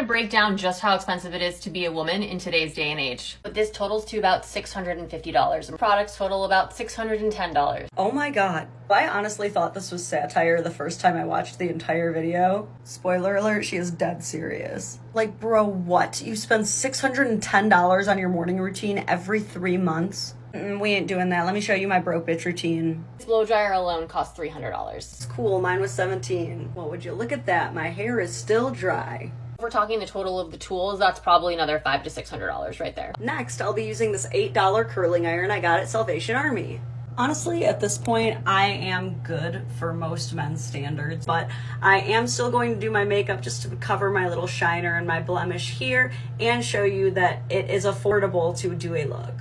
break down just how expensive it is to be a woman in today's day and age. But this totals to about $650, and products total about $610. Oh my god. I honestly thought this was satire the first time I watched the entire video. Spoiler alert, she is dead serious. Like, bro, what? You spend $610 on your morning routine every 3 months? We ain't doing that. Let me show you my broke bitch routine. This blow dryer alone costs $300. It's cool, mine was $17. Well, would you look at that? My hair is still dry. If we're talking the total of the tools, that's probably another $500 to $600 right there. Next, I'll be using this $8 curling iron I got at Salvation Army. Honestly, at this point, I am good for most men's standards, but I am still going to do my makeup just to cover my little shiner and my blemish here and show you that it is affordable to do a look.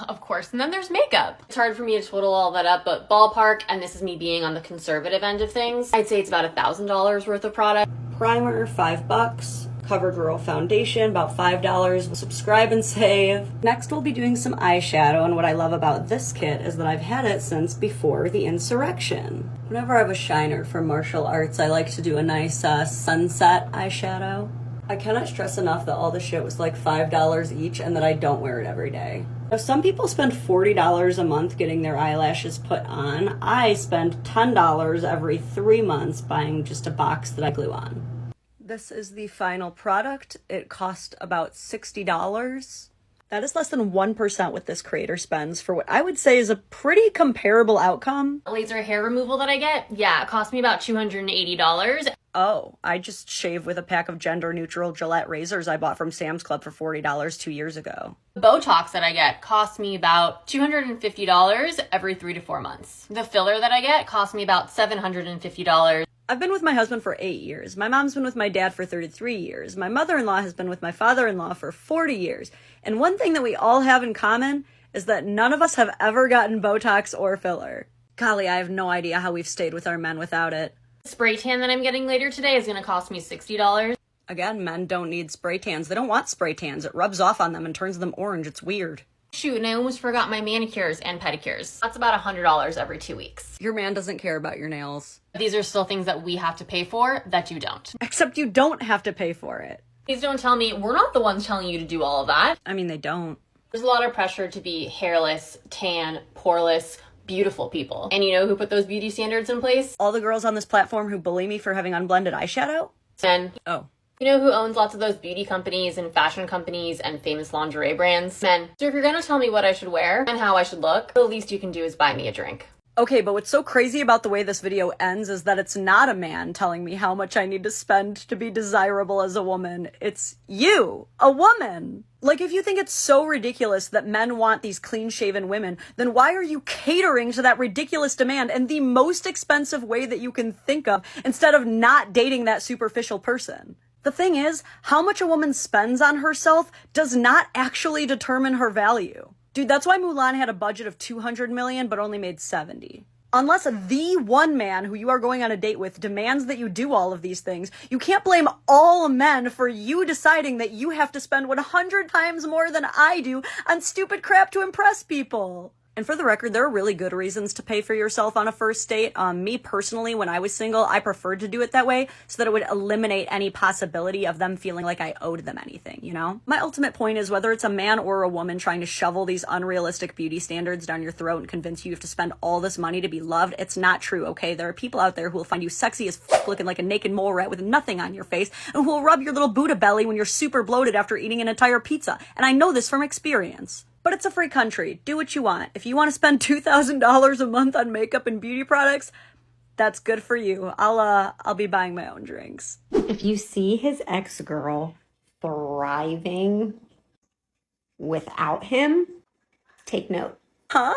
Of course, and then there's makeup. It's hard for me to total all that up, but ballpark, and this is me being on the conservative end of things, I'd say it's about $1,000 worth of product. Primer, $5. CoverGirl foundation, about $5. Subscribe and save. Next, we'll be doing some eyeshadow, and what I love about this kit is that I've had it since before the insurrection. Whenever I have a shiner from martial arts, I like to do a nice sunset eyeshadow. I cannot stress enough that all this shit was like $5 each and that I don't wear it every day. Now, some people spend $40 a month getting their eyelashes put on. I spend $10 every 3 months buying just a box that I glue on. This is the final product. It cost about $60. That is less than 1% what this creator spends for what I would say is a pretty comparable outcome. Laser hair removal that I get, yeah, it cost me about $280. Oh, I just shave with a pack of gender-neutral Gillette razors I bought from Sam's Club for $40 2 years ago. The Botox that I get costs me about $250 every 3 to 4 months. The filler that I get costs me about $750. I've been with my husband for 8 years. My mom's been with my dad for 33 years. My mother-in-law has been with my father-in-law for 40 years. And one thing that we all have in common is that none of us have ever gotten Botox or filler. Golly, I have no idea how we've stayed with our men without it. The spray tan that I'm getting later today is going to cost me $60. Again, men don't need spray tans. They don't want spray tans. It rubs off on them and turns them orange. It's weird. Shoot, and I almost forgot my manicures and pedicures. That's about $100 every 2 weeks. Your man doesn't care about your nails. These are still things that we have to pay for that you don't. Except you don't have to pay for it. Please don't tell me we're not the ones telling you to do all of that. I mean, they don't. There's a lot of pressure to be hairless, tan, poreless, beautiful people. And you know who put those beauty standards in place? All the girls on this platform who bully me for having unblended eyeshadow? Men. Oh. You know who owns lots of those beauty companies and fashion companies and famous lingerie brands? Men. So if you're gonna tell me what I should wear and how I should look, the least you can do is buy me a drink. Okay, but what's so crazy about the way this video ends is that it's not a man telling me how much I need to spend to be desirable as a woman. It's you, a woman. Like, if you think it's so ridiculous that men want these clean-shaven women, then why are you catering to that ridiculous demand in the most expensive way that you can think of instead of not dating that superficial person? The thing is, how much a woman spends on herself does not actually determine her value. Dude, that's why Mulan had a budget of $200 million but only made 70. Unless the one man who you are going on a date with demands that you do all of these things, you can't blame all men for you deciding that you have to spend 100 times more than I do on stupid crap to impress people. And for the record, there are really good reasons to pay for yourself on a first date. Me personally, when I was single, I preferred to do it that way so that it would eliminate any possibility of them feeling like I owed them anything, you know? My ultimate point is whether it's a man or a woman trying to shovel these unrealistic beauty standards down your throat and convince you have to spend all this money to be loved, it's not true, okay? There are people out there who will find you sexy as f*** looking like a naked mole rat with nothing on your face and who will rub your little Buddha belly when you're super bloated after eating an entire pizza. And I know this from experience. But it's a free country. Do what you want. If you want to spend $2,000 a month on makeup and beauty products, that's good for you. I'll be buying my own drinks. If you see his ex-girl thriving without him, take note. Huh?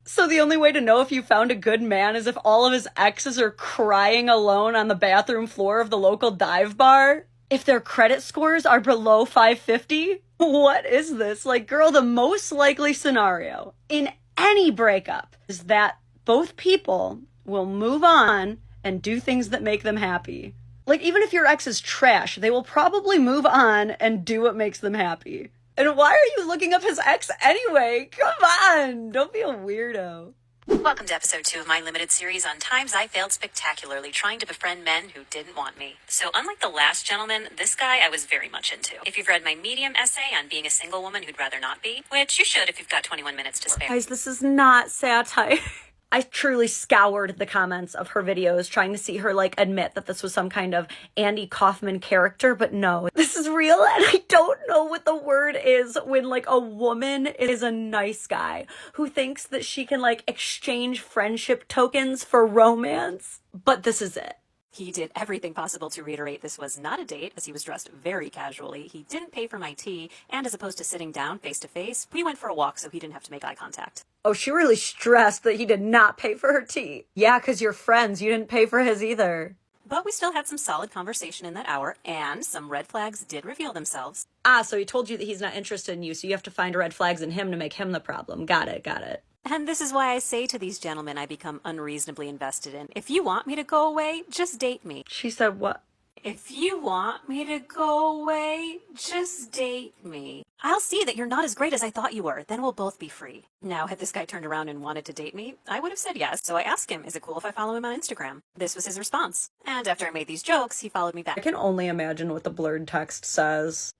So the only way to know if you found a good man is if all of his exes are crying alone on the bathroom floor of the local dive bar? If their credit scores are below 550? What is this? Like, girl, the most likely scenario in any breakup is that both people will move on and do things that make them happy. Like, even if your ex is trash, they will probably move on and do what makes them happy. And why are you looking up his ex anyway? Come on, don't be a weirdo. Welcome to episode 2 of my limited series on times I failed spectacularly trying to befriend men who didn't want me. So unlike the last gentleman, this guy I was very much into. If you've read my Medium essay on being a single woman who'd rather not be, which you should if you've got 21 minutes to spare. Guys, this is not satire. I truly scoured the comments of her videos trying to see her like admit that this was some kind of Andy Kaufman character, but no, this is real, and I don't know what the word is when like a woman is a nice guy who thinks that she can like exchange friendship tokens for romance, but this is it. He did everything possible to reiterate this was not a date, as he was dressed very casually. He didn't pay for my tea, and as opposed to sitting down face to face, we went for a walk so he didn't have to make eye contact. Oh, she really stressed that he did not pay for her tea. Yeah, because you're friends. You didn't pay for his either. But we still had some solid conversation in that hour, and some red flags did reveal themselves. Ah, so he told you that he's not interested in you, so you have to find red flags in him to make him the problem. Got it, got it. And this is why I say to these gentlemen I become unreasonably invested in, if you want me to go away, just date me. She said what? If you want me to go away, just date me. I'll see that you're not as great as I thought you were, then we'll both be free. Now, had this guy turned around and wanted to date me, I would have said yes, so I asked him, is it cool if I follow him on Instagram? This was his response. And after I made these jokes, he followed me back. I can only imagine what the blurred text says.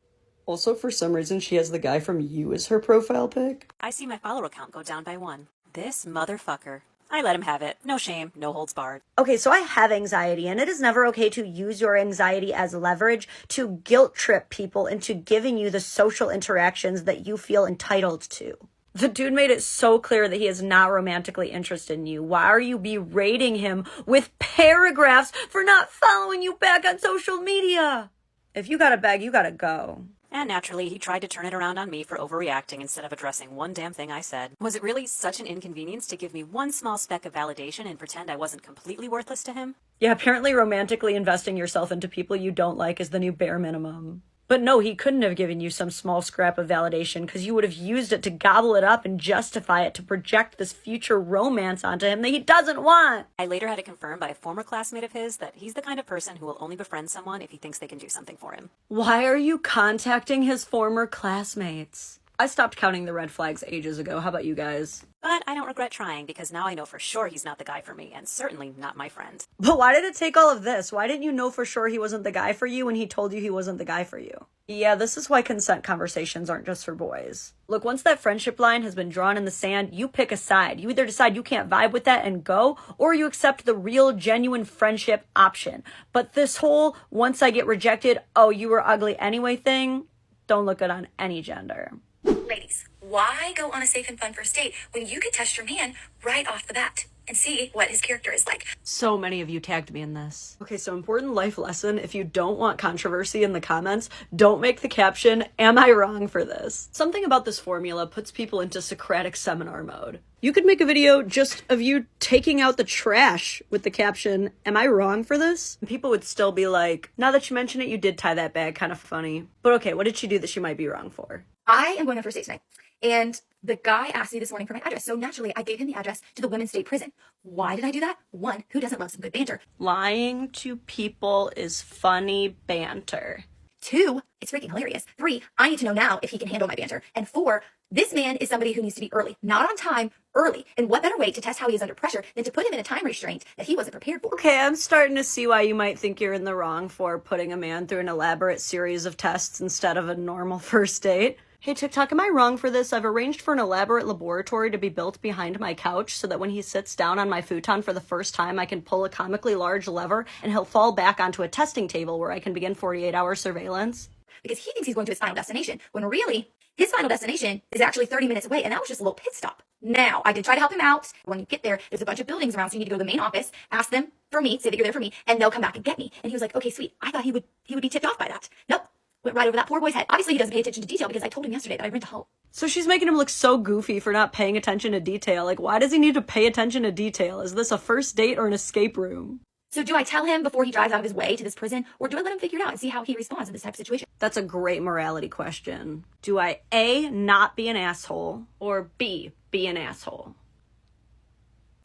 Also, for some reason, she has the guy from You as her profile pic. I see my follower count go down by 1. This motherfucker. I let him have it. No shame, no holds barred. Okay, so I have anxiety, and it is never okay to use your anxiety as leverage to guilt trip people into giving you the social interactions that you feel entitled to. The dude made it so clear that he is not romantically interested in you. Why are you berating him with paragraphs for not following you back on social media? If you gotta beg, you gotta go. And naturally, he tried to turn it around on me for overreacting instead of addressing one damn thing I said. Was it really such an inconvenience to give me one small speck of validation and pretend I wasn't completely worthless to him? Yeah, apparently romantically investing yourself into people you don't like is the new bare minimum. But no, he couldn't have given you some small scrap of validation because you would have used it to gobble it up and justify it to project this future romance onto him that he doesn't want. I later had it confirmed by a former classmate of his that he's the kind of person who will only befriend someone if he thinks they can do something for him. Why are you contacting his former classmates? I stopped counting the red flags ages ago. How about you guys? But I don't regret trying because now I know for sure he's not the guy for me and certainly not my friend. But why did it take all of this? Why didn't you know for sure he wasn't the guy for you when he told you he wasn't the guy for you? Yeah, this is why consent conversations aren't just for boys. Look, once that friendship line has been drawn in the sand, you pick a side. You either decide you can't vibe with that and go, or you accept the real, genuine friendship option. But this whole, once I get rejected, oh, you were ugly anyway thing, don't look good on any gender. Ladies, why go on a safe and fun first date when you could test your man right off the bat and see what his character is like? So many of you tagged me in this. Okay, so important life lesson. If you don't want controversy in the comments, don't make the caption, "Am I wrong for this?" Something about this formula puts people into Socratic seminar mode. You could make a video just of you taking out the trash with the caption, "Am I wrong for this?" And people would still be like, now that you mention it, you did tie that bag, kind of funny. But okay, what did she do that she might be wrong for? I am going on first date tonight, and the guy asked me this morning for my address, so naturally I gave him the address to the women's state prison. Why did I do that? 1, who doesn't love some good banter? Lying to people is funny banter. 2, it's freaking hilarious. 3, I need to know now if he can handle my banter. And 4, this man is somebody who needs to be early, not on time, early. And what better way to test how he is under pressure than to put him in a time restraint that he wasn't prepared for? Okay, I'm starting to see why you might think you're in the wrong for putting a man through an elaborate series of tests instead of a normal first date. Hey TikTok, am I wrong for this? I've arranged for an elaborate laboratory to be built behind my couch so that when he sits down on my futon for the first time, I can pull a comically large lever and he'll fall back onto a testing table where I can begin 48-hour surveillance. Because he thinks he's going to his final destination, when really, his final destination is actually 30 minutes away, and that was just a little pit stop. Now, I did try to help him out. When you get there, there's a bunch of buildings around, so you need to go to the main office, ask them for me, say that you're there for me, and they'll come back and get me. And he was like, okay, sweet. I thought he would be tipped off by that. Nope. Went right over that poor boy's head. Obviously, he doesn't pay attention to detail because I told him yesterday that I rent a home. So she's making him look so goofy for not paying attention to detail. Like, why does he need to pay attention to detail? Is this a first date or an escape room? So do I tell him before he drives out of his way to this prison, or do I let him figure it out and see how he responds in this type of situation? That's a great morality question. Do I A, not be an asshole, or B, be an asshole?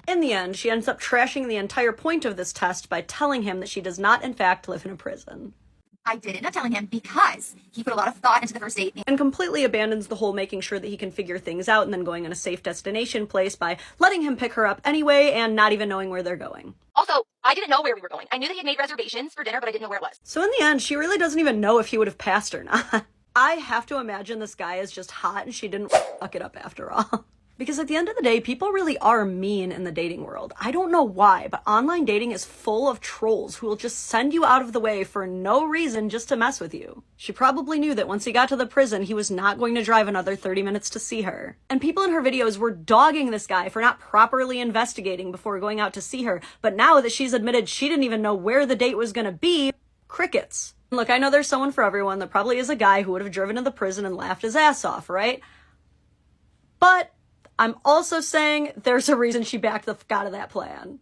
In the end, she ends up trashing the entire point of this test by telling him that she does not, in fact, live in a prison. I did end up telling him because he put a lot of thought into the first date. And completely abandons the whole making sure that he can figure things out and then going in a safe destination place by letting him pick her up anyway and not even knowing where they're going. Also, I didn't know where we were going. I knew that he had made reservations for dinner, but I didn't know where it was. So in the end, she really doesn't even know if he would have passed or not. I have to imagine this guy is just hot and she didn't fuck it up after all. Because at the end of the day, people really are mean in the dating world. I don't know why, but online dating is full of trolls who will just send you out of the way for no reason just to mess with you. She probably knew that once he got to the prison, he was not going to drive another 30 minutes to see her. And people in her videos were dogging this guy for not properly investigating before going out to see her. But now that she's admitted she didn't even know where the date was gonna be, crickets. Look, I know there's someone for everyone. There probably is a guy who would have driven to the prison and laughed his ass off, right? But I'm also saying there's a reason she backed the fuck out of that plan.